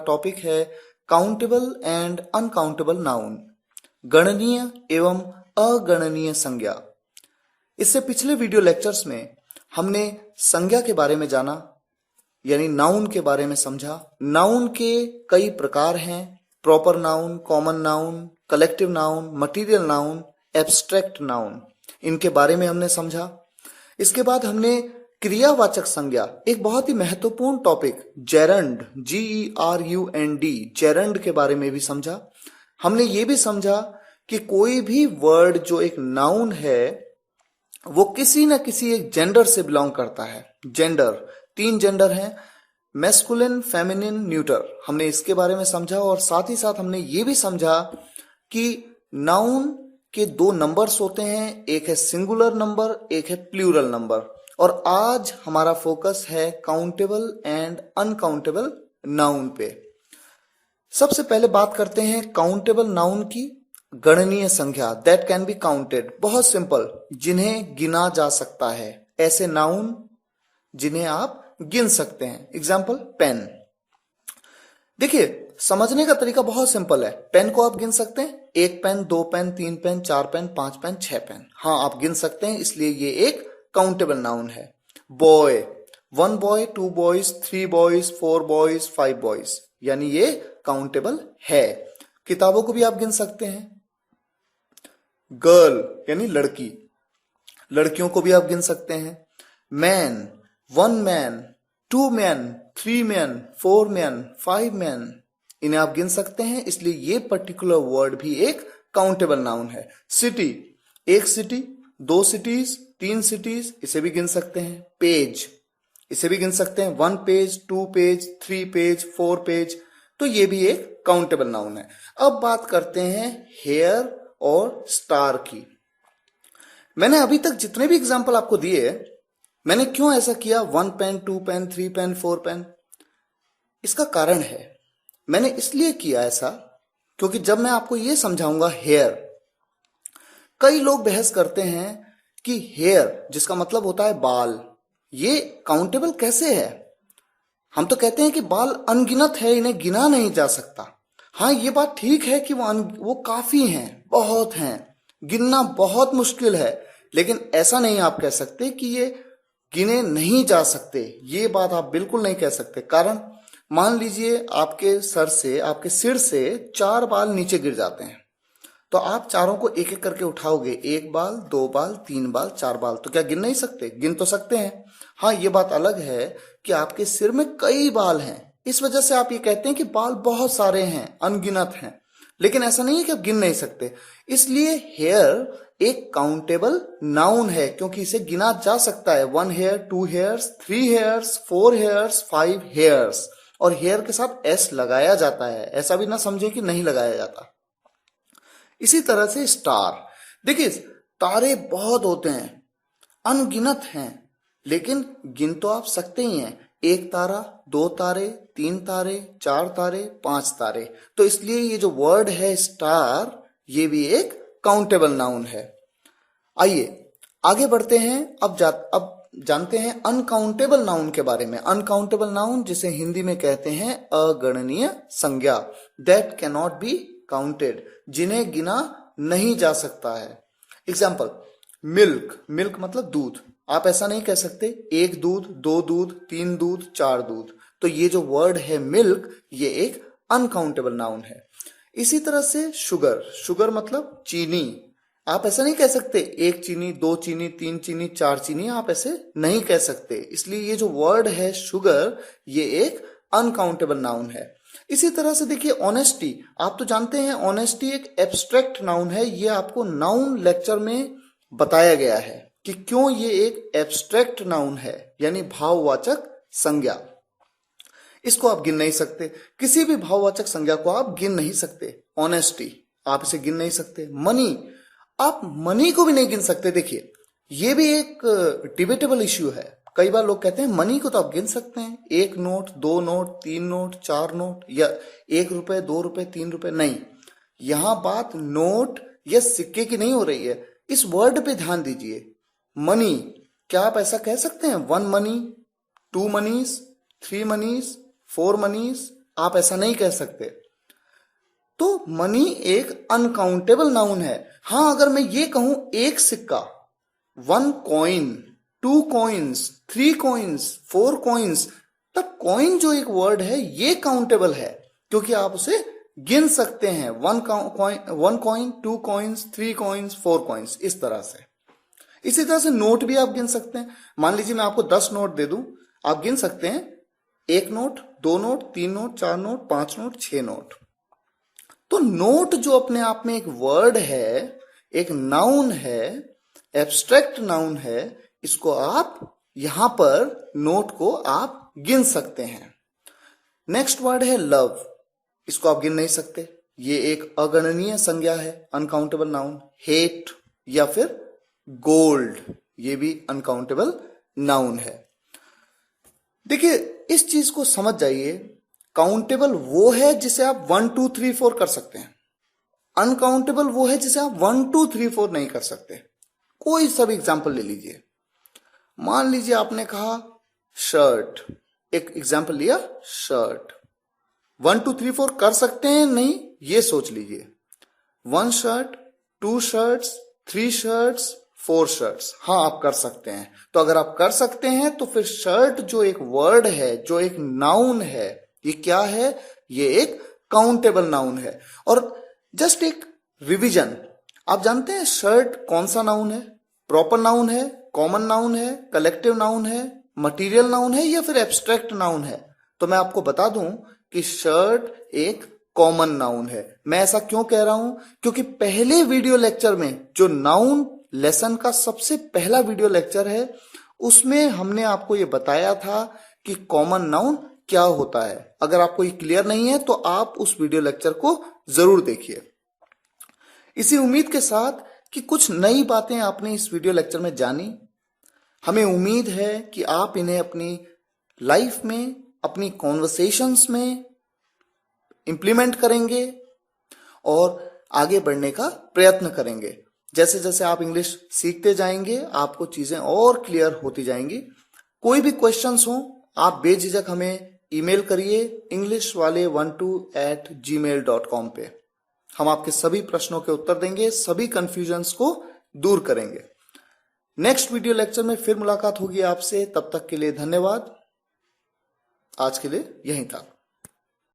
Topic है countable and uncountable noun, गणनीय एवं अगणनीय संज्ञा। इससे पिछले वीडियो लेक्चर्स में हमने संज्ञा के बारे में जाना, यानी नाउन के बारे में समझा। नाउन के कई प्रकार हैं, proper noun, common noun, collective noun, material noun, abstract noun, इनके बारे में हमने समझा। इसके बाद हमने क्रियावाचक संज्ञा, एक बहुत ही महत्वपूर्ण टॉपिक जेरंड, GERUND, जेरंड के बारे में भी समझा। हमने ये भी समझा कि कोई भी वर्ड जो एक नाउन है वो किसी न किसी एक जेंडर से बिलोंग करता है। जेंडर, 3 जेंडर हैं, मैस्कुलिन, फेमिनिन, न्यूटर। हमने इसके बारे में समझा और साथ ही साथ हमने ये भी समझा कि नाउन के 2 नंबर्स होते हैं, एक है सिंगुलर नंबर, एक है प्लूरल नंबर। और आज हमारा फोकस है काउंटेबल एंड अनकाउंटेबल नाउन पे। सबसे पहले बात करते हैं काउंटेबल नाउन की, गणनीय संख्या, दैट कैन बी काउंटेड। बहुत सिंपल, जिन्हें गिना जा सकता है, ऐसे नाउन जिन्हें आप गिन सकते हैं। Example, pen. देखिए, समझने का तरीका बहुत सिंपल है। पेन को आप गिन सकते हैं, 1 pen, 2 pen, 3 pen, 4 pen, 5 pen, 6 pen. हाँ, आप गिन सकते हैं, इसलिए ये एक काउंटेबल नाउन है। Boy, 1 boy, 2 boys, 3 boys, 4 boys, 5 boys, यानी ये काउंटेबल है। किताबों को भी आप गिन सकते हैं। गर्ल यानी लड़की, लड़कियों को भी आप गिन सकते हैं। Man, 1 man, 2 man, 3 man, 4 man, 5 man, इन्हें आप गिन सकते हैं, इसलिए ये पर्टिकुलर वर्ड भी एक काउंटेबल नाउन है। सिटी, 1 सिटी, 2 सिटीज, 3 सिटीज, इसे भी गिन सकते हैं। पेज, इसे भी गिन सकते हैं, 1 पेज, 2 पेज, 3 पेज, 4 पेज, तो ये भी एक काउंटेबल नाउन है। अब बात करते हैं हेयर और स्टार की। मैंने अभी तक जितने भी एग्जाम्पल आपको दिए, मैंने क्यों ऐसा किया, 1 पेन, 2 पेन, 3 पेन, 4 पेन? इसका कारण है, मैंने इसलिए किया ऐसा क्योंकि जब मैं आपको यह समझाऊंगा हेयर, कई लोग बहस करते हैं कि हेयर जिसका मतलब होता है बाल, ये काउंटेबल कैसे है? हम तो कहते हैं कि बाल अनगिनत है, इन्हें गिना नहीं जा सकता। हाँ, ये बात ठीक है कि वो काफी हैं, बहुत हैं, गिनना बहुत मुश्किल है, लेकिन ऐसा नहीं आप कह सकते कि ये गिने नहीं जा सकते। ये बात आप बिल्कुल नहीं कह सकते। कारण, मान लीजिए आपके सर से, आपके सिर से 4 बाल नीचे गिर जाते हैं, तो आप चारों को एक एक करके उठाओगे, 1 बाल, 2 बाल, 3 बाल, 4 बाल, तो क्या गिन नहीं सकते? गिन तो सकते हैं। हाँ, ये बात अलग है कि आपके सिर में कई बाल हैं, इस वजह से आप ये कहते हैं कि बाल बहुत सारे हैं, अनगिनत हैं, लेकिन ऐसा नहीं है कि आप गिन नहीं सकते। इसलिए हेयर एक काउंटेबल नाउन है क्योंकि इसे गिना जा सकता है। 1 hair, 2 hairs, 3 hairs, 4 hairs, 5 hairs, और हेयर के साथ एस लगाया जाता है, ऐसा भी ना समझे कि नहीं लगाया जाता। इसी तरह से स्टार, देखिए तारे बहुत होते हैं, अनगिनत हैं, लेकिन गिन तो आप सकते ही हैं, 1 तारा, 2 तारे, 3 तारे, 4 तारे, 5 तारे। तो इसलिए ये जो वर्ड है स्टार, ये भी एक काउंटेबल नाउन है। आइए आगे बढ़ते हैं। अब जानते हैं अनकाउंटेबल नाउन के बारे में। अनकाउंटेबल नाउन जिसे हिंदी में कहते हैं अगणनीय संज्ञा, that can not be counted, जिन्हें गिना नहीं जा सकता है। एग्जाम्पल, मिल्क, मिल्क मतलब दूध, आप ऐसा नहीं कह सकते 1 दूध, 2 दूध, 3 दूध, 4 दूध। तो ये जो वर्ड है मिल्क, ये एक अनकाउंटेबल नाउन है। इसी तरह से शुगर, शुगर मतलब चीनी, आप ऐसा नहीं कह सकते 1 चीनी, 2 चीनी, 3 चीनी, 4 चीनी, आप ऐसे नहीं कह सकते। इसलिए ये जो वर्ड है शुगर, ये एक अनकाउंटेबल नाउन है। इसी तरह से देखिए ऑनेस्टी, आप तो जानते हैं ऑनेस्टी एक एब्स्ट्रैक्ट नाउन है। ये आपको नाउन लेक्चर में बताया गया है कि क्यों ये एक एब्स्ट्रैक्ट नाउन है, यानी भाववाचक संज्ञा। इसको आप गिन नहीं सकते, किसी भी भाववाचक संज्ञा को आप गिन नहीं सकते। ऑनेस्टी, आप इसे गिन नहीं सकते। मनी, आप मनी को भी नहीं गिन सकते। देखिए, ये भी एक डिबेटेबल इश्यू है। कई बार लोग कहते हैं मनी को तो आप गिन सकते हैं, 1 नोट, 2 नोट, 3 नोट, 4 नोट, या 1 रुपए, 2 रुपए, 3 रुपए, नहीं। यहां बात नोट या सिक्के की नहीं हो रही है। इस वर्ड पे ध्यान दीजिए, मनी, क्या आप ऐसा कह सकते हैं 1 मनी, 2 मनीस, 3 मनीस, 4 मनीस, आप ऐसा नहीं कह सकते। तो मनी एक अनकाउंटेबल नाउन है। हां, अगर मैं ये कहूं एक सिक्का, 1 कॉइन, 2 कॉइन्स, 3 कॉइन्स, 4 कॉइन्स, तब कॉइन जो एक वर्ड है ये काउंटेबल है, क्योंकि आप उसे गिन सकते हैं। 1 कॉइन, 2 कॉइन्स, 3 कॉइन्स, 4 कॉइन्स, इस तरह से। इसी तरह से नोट भी आप गिन सकते हैं। मान लीजिए मैं आपको 10 नोट दे दूं, आप गिन सकते हैं 1 note, 2 note, 3 note, 4 note, 5 note, 6 note. तो नोट जो अपने आप में एक वर्ड है, एक नाउन है, एब्स्ट्रैक्ट नाउन है, इसको आप यहां पर नोट को आप गिन सकते हैं। नेक्स्ट वर्ड है लव। इसको आप गिन नहीं सकते, ये एक अगणनीय संज्ञा है, अनकाउंटेबल नाउन। हेट या फिर गोल्ड, ये भी अनकाउंटेबल नाउन है। देखिए, इस चीज को समझ जाइए, काउंटेबल वो है जिसे आप 1 2 3 4 कर सकते हैं, अनकाउंटेबल वो है जिसे आप 1 2 3 4 नहीं कर सकते। कोई सब एग्जाम्पल ले लीजिए। मान लीजिए आपने कहा शर्ट, एक एग्जाम्पल लिया शर्ट, 1 2 3 4 कर सकते हैं नहीं, ये सोच लीजिए। 1 शर्ट, 2 शर्ट्स, 3 शर्ट्स, 4 शर्ट्स, हाँ आप कर सकते हैं। तो अगर आप कर सकते हैं तो फिर शर्ट जो एक वर्ड है, जो एक नाउन है, ये क्या है? ये एक काउंटेबल नाउन है। और जस्ट एक रिवीजन, आप जानते हैं शर्ट कौन सा नाउन है? प्रॉपर नाउन है, कॉमन नाउन है, कलेक्टिव नाउन है, मटीरियल नाउन है या फिर एब्स्ट्रैक्ट नाउन है? तो मैं आपको बता दूं कि शर्ट एक कॉमन नाउन है। मैं ऐसा क्यों कह रहा हूं? क्योंकि पहले वीडियो लेक्चर में, जो नाउन लेसन का सबसे पहला वीडियो लेक्चर है, उसमें हमने आपको ये बताया था कि कॉमन नाउन क्या होता है। अगर आपको ये क्लियर नहीं है तो आप उस वीडियो लेक्चर को जरूर देखिए। इसी उम्मीद के साथ कि कुछ नई बातें आपने इस वीडियो लेक्चर में जानी, हमें उम्मीद है कि आप इन्हें अपनी लाइफ में, अपनी कॉन्वर्सेशंस में इंप्लीमेंट करेंगे और आगे बढ़ने का प्रयत्न करेंगे। जैसे जैसे आप इंग्लिश सीखते जाएंगे, आपको चीजें और क्लियर होती जाएंगी। कोई भी क्वेश्चंस हो, आप बेझिझक हमें ईमेल करिए englishwale12@gmail.com पे। हम आपके सभी प्रश्नों के उत्तर देंगे, सभी कंफ्यूजन्स को दूर करेंगे। नेक्स्ट वीडियो लेक्चर में फिर मुलाकात होगी आपसे। तब तक के लिए धन्यवाद। आज के लिए यहीं तक।